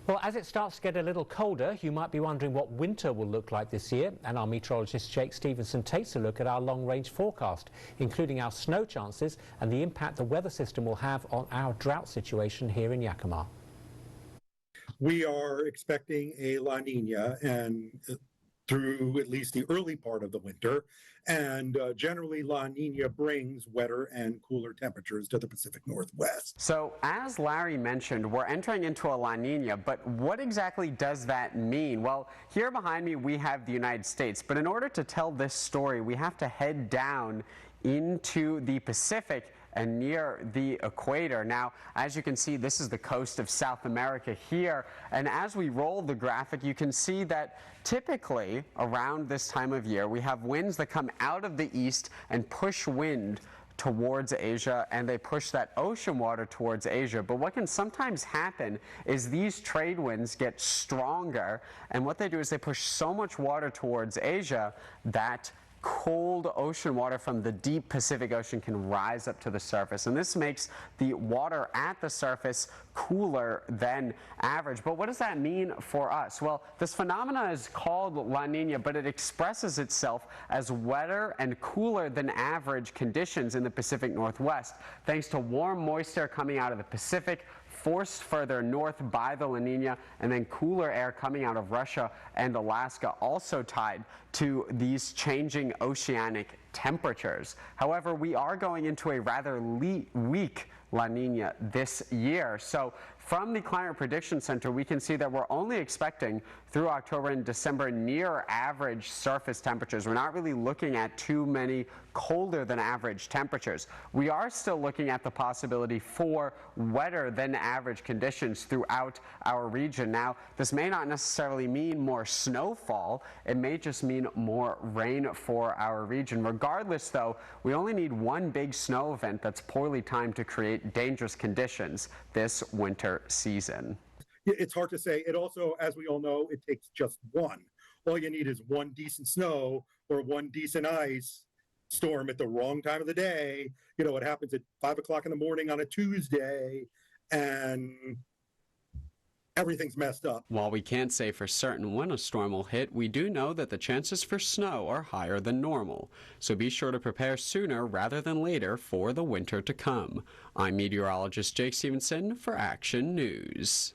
Well, as it starts to get a little colder, you might be wondering what winter will look like this year, and our meteorologist Jake Stevenson takes a look at our long-range forecast, including our snow chances and the impact the weather system will have on our drought situation here in Yakima. We are expecting a La Nina and through at least the early part of the winter, and generally La Nina brings wetter and cooler temperatures to the Pacific Northwest. So as Larry mentioned, we're entering into a La Nina, but what exactly does that mean? Well, here behind me we have the United States, but in order to tell this story, we have to head down into the Pacific and near the equator. Now, as you can see, this is the coast of South America here, and as we roll the graphic, you can see that typically around this time of year, we have winds that come out of the east and push wind towards Asia, and they push that ocean water towards Asia. But what can sometimes happen is these trade winds get stronger, and what they do is they push so much water towards Asia that cold ocean water from the deep Pacific Ocean can rise up to the surface, and this makes the water at the surface cooler than average. But what does that mean for us? Well, this phenomena is called La Nina, but it expresses itself as wetter and cooler than average conditions in the Pacific Northwest, thanks to warm moisture coming out of the Pacific, forced further north by the La Nina, and then cooler air coming out of Russia and Alaska, also tied to these changing oceanic temperatures. However, we are going into a rather weak La Nina this year. So from the Climate Prediction Center, we can see that we're only expecting through October and December near average surface temperatures. We're not really looking at too many colder than average temperatures. We are still looking at the possibility for wetter than average conditions throughout our region. Now, this may not necessarily mean more snowfall. It may just mean more rain for our region. Regardless, though, we only need one big snow event that's poorly timed to create dangerous conditions this winter season. It's hard to say. It also, as we all know, it takes just one. All you need is one decent snow or one decent ice storm at the wrong time of the day. You know, it happens at 5 o'clock in the morning on a Tuesday, and everything's messed up. While we can't say for certain when a storm will hit, we do know that the chances for snow are higher than normal. So be sure to prepare sooner rather than later for the winter to come. I'm meteorologist Jake Stevenson for Action News.